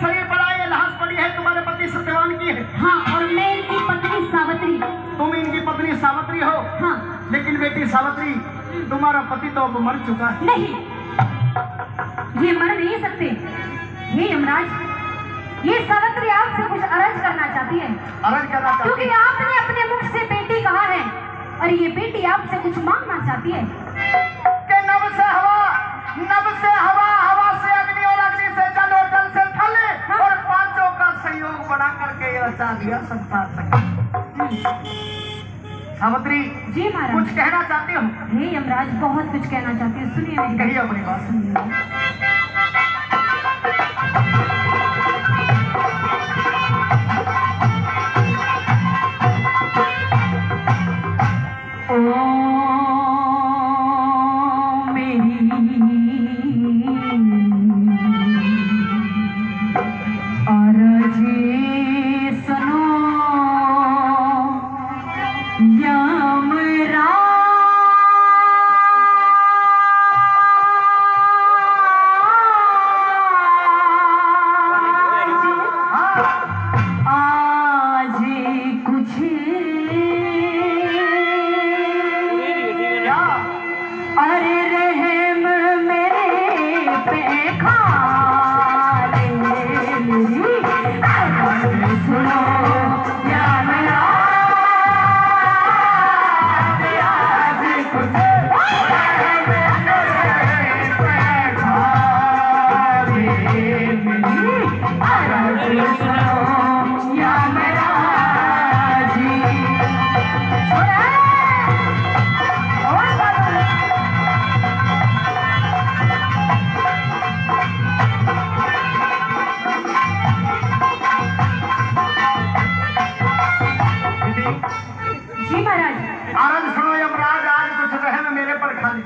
शरीर पड़ा है, लाश पड़ी है, तुम्हारे पति सत्यवान की है। हाँ, और मैं इनकी पत्नी सावित्री। तुम इनकी पत्नी सावित्री हो? हाँ। लेकिन बेटी सावित्री, तुम्हारा पति तो अब मर चुका है। नहीं, ये मर नहीं सकते। हे यमराज, ये सावित्री आपसे कुछ अर्ज करना चाहती है। अर्ज करना चाहती है? क्योंकि आपने अपने मुख से बेटी कहा है और ये बेटी आपसे कुछ मांगना चाहती है कि नभ से हवा, नभ से हवा, हवा से अग्नि और अग्नि से जल और जल से थल, हाँ। और पांचों का संयोग बना करके ये रचा दिया संसार सके। सावित्री जी महाराज। कुछ कहना चाहती हो? हे यमराज, बहुत कुछ कहना चाहती हूँ, सुनिए मेरी कहिए अपनी बात। सुनिए।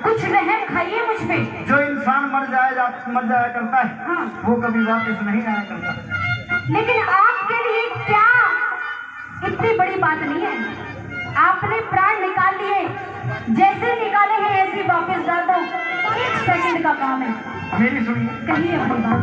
कुछ रहम खाइए मुझ पे। जो इंसान मर जाया करता है, हाँ। वो कभी वापस नहीं आया करता। लेकिन आपके लिए क्या इतनी बड़ी बात नहीं है। आपने प्राण निकाल लिए, जैसे निकाले हैं ऐसे वापस डाल दो, 1 सेकंड का काम है। मेरी सुनिए। कहिए अपनी बात।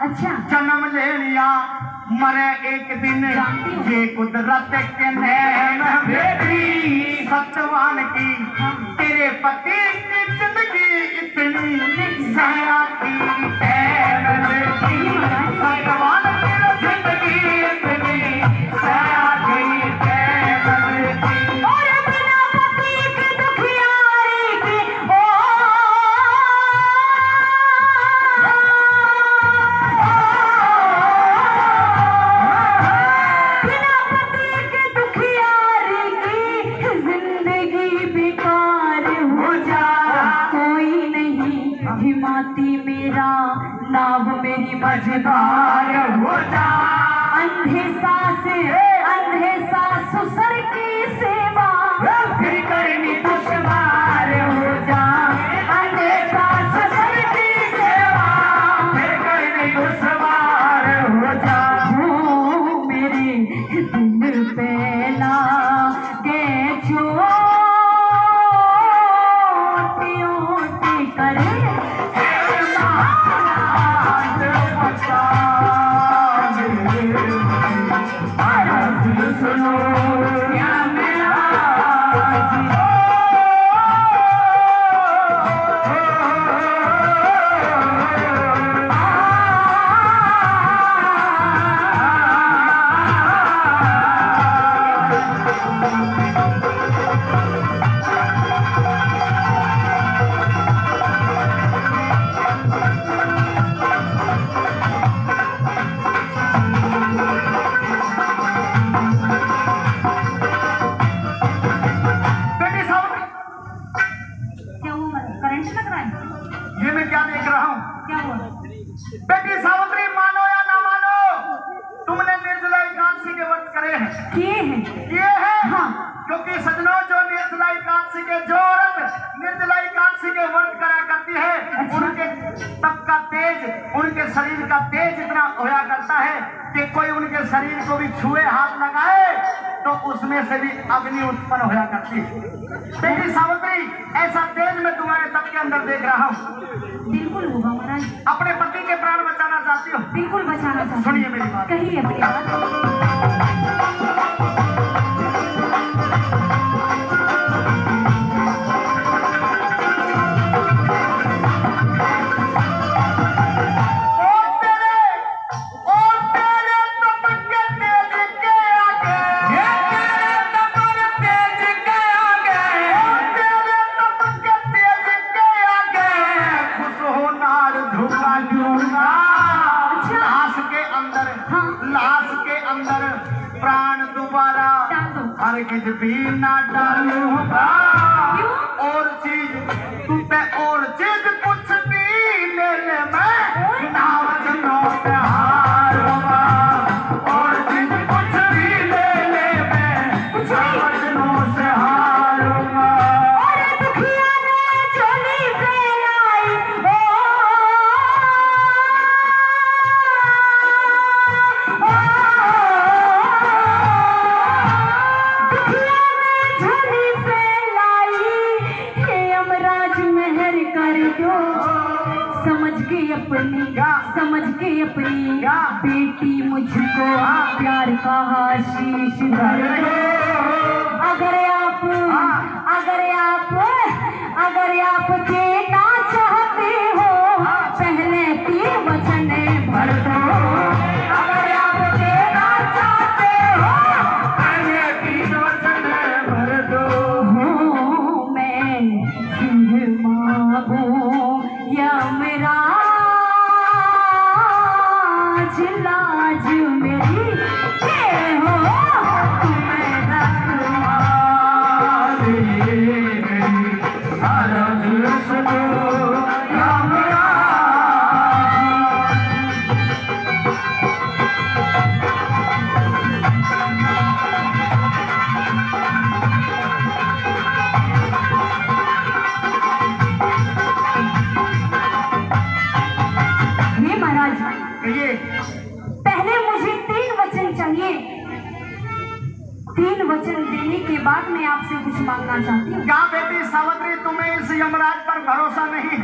अच्छा, जन्म ले लिया, मरे एक दिन, ये कुदरत के नेम बेटी सत्यवान की। तेरे पति की जिंदगी इतनी सया की सत्यवान की जिंदगी इतनी सया की और बिना पति के दुखियारी की नाव मेरी मझधार हो जा। अंधे सास ससुर की सेवा फिर करनी दुश्वार हो जा। अंधे सास ससुर की सेवा फिर करनी दुश्वार हो जा। हो मेरे दिल पहला के चोटी करे बेटी सावित्री, मानो या ना मानो, तुमने निर्जला एकादशी के व्रत करे हैं। किए हैं। हाँ। हाँ। क्योंकि सजनों, जो निर्जला एकादशी के जो व्रत निर्जला एकादशी साक्षी के वर्त करा करती है। उनके तप का तेज, उनके शरीर का तेज इतना होया करता है कि कोई उनके शरीर को भी छुए, हाथ लगाए तो उसमें से भी अग्नि उत्पन्न होया करती है। बेटी सावित्री, ऐसा तेज मैं तुम्हारे तप के अंदर देख रहा हूँ। बिल्कुल होगा महाराज। अपने पति के प्राण बचाना चाहती हो? बिल्कुल बचाना चाहती हूँ। सुनिए मेरी बात। कहिए अपनी बात। लाश के अंदर प्राण दोबारा हरगिज भी ना डालूंगा। और चीज तू पे और चीज कुछ भी ले ले, मैं नावजनों पे हारूंगा। और चीज कुछ भी ले ले, मैं नावजनों से हारूंगा। अरे दुखिया ने चोली फैलाई, समझ के अपनी बेटी मुझको प्यार का आशीष भर दो। अगर आप देना चाहते हो, पहले 3 वचन भर दो। अगर आप देना चाहते हो, पहले 3 वचन भर दो। मैं सिंह मांगूं या मेरा लाज मेरी ये हो, तुम्हें रखवाली मेरी अरज सुनो या मेरा। ये महाराज, ये पहले मुझे 3 वचन चाहिए। 3 वचन देने के बाद मैं आपसे कुछ मांगना चाहती हूँ। क्या बेटी सावित्री, तुम्हें इस यमराज पर भरोसा नहीं है?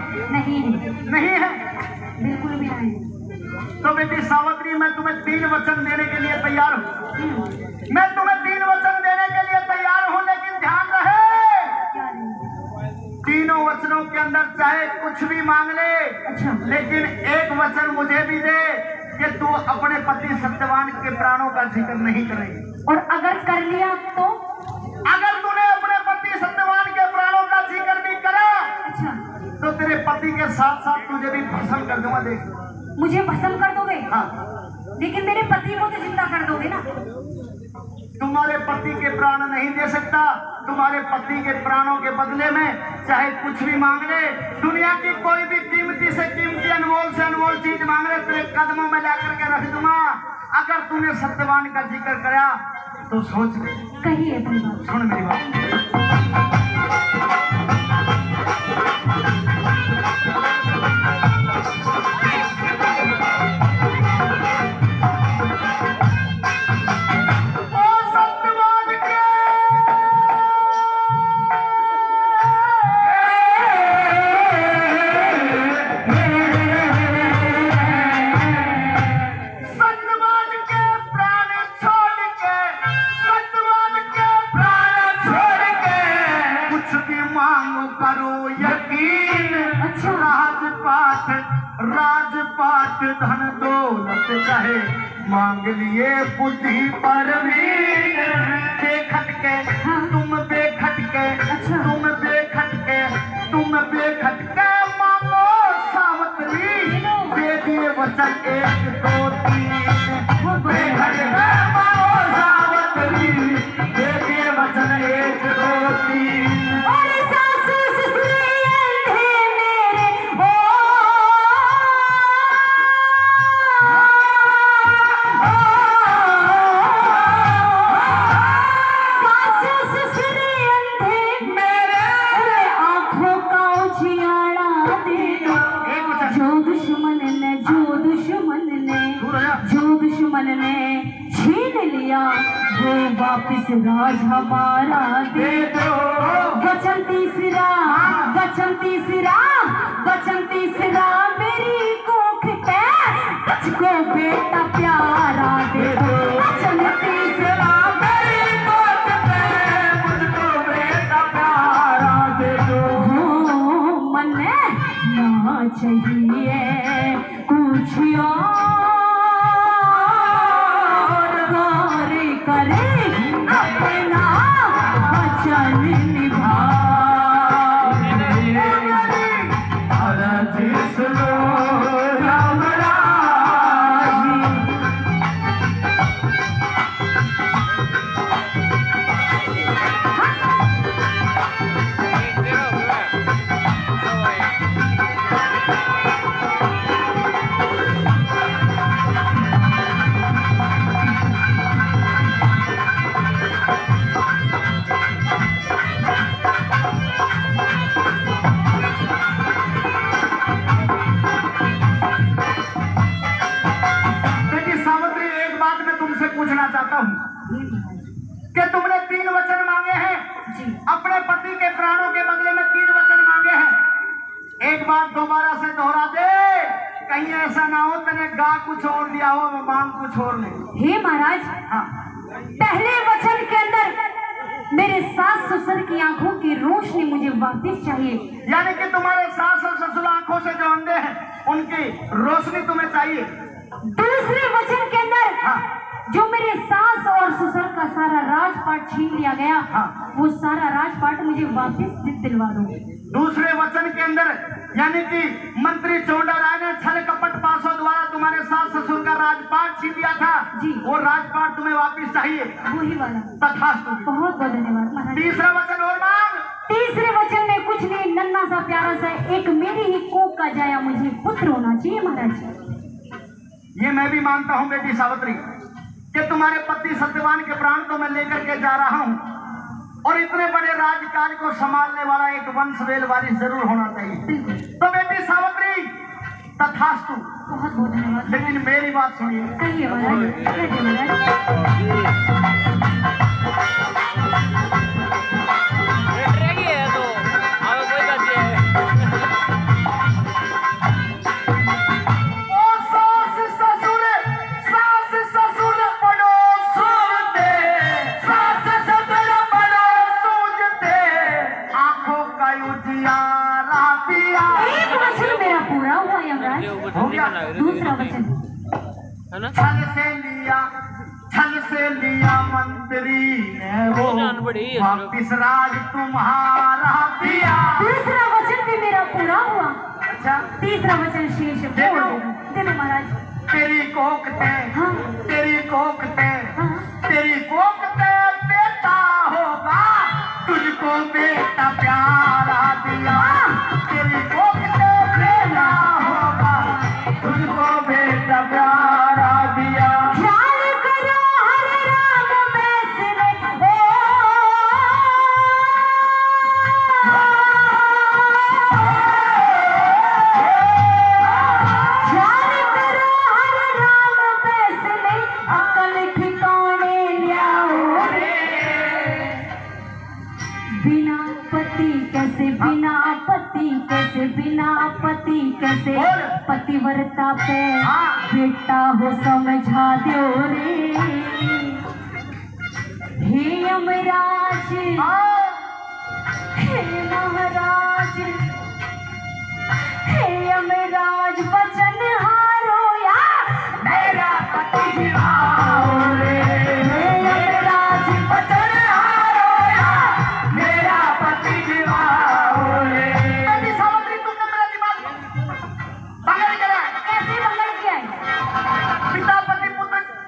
नहीं है बिल्कुल भी नहीं। तो बेटी सावित्री, मैं तुम्हें 3 वचन देने के लिए तैयार हूँ। मैं तुम्हें 3 वचन देने के लिए तैयार हूँ, लेकिन ध्यान रहे, तीनों वचनों के अंदर चाहे कुछ भी मांग ले, अच्छा, लेकिन एक वचन मुझे भी दे कि तू अपने पति सत्यवान के प्राणों का जिक्र नहीं करेगी। और अगर कर लिया तो? अगर तूने अपने पति सत्यवान के प्राणों का जिक्र भी करा, अच्छा, तो तेरे पति के साथ साथ तुझे भी भस्म कर दूंगा। देख, मुझे भस्म कर दोगे? हाँ, लेकिन मेरे पति को तो जिंदा कर दोगे ना? तुम्हारे पति के प्राण नहीं दे सकता। तुम्हारे पति के प्राणों के बदले में चाहे कुछ भी मांग ले, दुनिया की कोई भी कीमती से कीमती, अनमोल से अनमोल चीज मांग ले, तेरे कदमों में ला करके रख दूंगा। अगर तूने सत्यवान का जिक्र करा तो सोच ले। कहिए अपनी बात। सुन मेरी बात। राजपाट धन दौलत चाहे मांग लिए बुद्धि पर बेखटके तुम बेखटके तुम बेखटके मांगो सावित्री, दे दिए वचन 1 2 3। बेखटके मांगो सावित्री, दे दिए वचन 1 2 3। मेरे आंखों का दुश्मन ने छीन लिया वो वापिस राज हमारा दे दो। वचन तीसरा मेरी कोख पे तुझको बेटा प्यारा दे दो। वचन तीसरा मेरी कोख पे मुझको बेटा प्यारा दे दो। मन ना चाहिए कुछ और गौर करे अपना वचन निभा। पूछना चाहता हूँ कि तुमने 3 वचन मांगे हैं अपने पति के प्राणों के बदले में 3 वचन मांगे हैं। एक बार दोबारा से दोहरा दे, कहीं ऐसा ना हो तने गा कुछ और दिया हो वो मांग कुछ और ले। हे महाराज, हाँ। पहले वचन के अंदर मेरे सास ससुर की आंखों की रोशनी मुझे वापस चाहिए। यानी कि तुम्हारे सास और ससुर आंखों से जो अंधे हैं उनकी रोशनी तुम्हें चाहिए। दूसरे वचन के अंदर हाँ। जो मेरे सास और ससुर का सारा राजपाट छीन लिया गया, हाँ। वो सारा राजपाट मुझे वापस दिलवा दो। दूसरे वचन के अंदर यानी कि मंत्री चौंडा राय ने छल कपट पासों द्वारा तुम्हारे सास ससुर का राजपाट छीन लिया था जी। वो राजपाट तुम्हें वापस चाहिए। वही वाला। तथास्तु। बहुत बहुत धन्यवाद महाराज। तीसरा वचन और मांग। तीसरे वचन में कुछ नहीं, नन्हा सा प्यारा सा एक मेरी ही कोख का जाया मुझे पुत्र होना चाहिए महाराज। ये मैं भी मानता हूँ बेटी सावित्री कि तुम्हारे पति सत्यवान के प्राण तो मैं लेकर के जा रहा हूँ और इतने बड़े राजकाज को संभालने वाला एक वंशवेल वारिस जरूर होना चाहिए। तो बेटी सावित्री तथास्तु। बहुत बहुत धन्यवाद। लेकिन मेरी बात सुनिए। कहिए महाराज। दूसरा वचन छल से लिया मंत्री ने वो वापिस राज तुम्हारा दिया। दूसरा वचन भी मेरा पूरा हुआ। अच्छा। तीसरा वचन शेष दे दो महाराज। तेरी कोखते हाँ। तेरी कोखते हाँ। तेरी कोखते बेटा होगा तुझको बेटा प्यारा दिया। तेरी कोखते बेटा होगा तुझको बेटा प्यारा दिया। ख्याल करो हरे राम बैसने ख्याल करो हरे राम बैसने अकल ठिकाने लियाओ रे। बिना पति कैसे पतिव्रता पे बेटा हो समझा दो रे। हे यमराज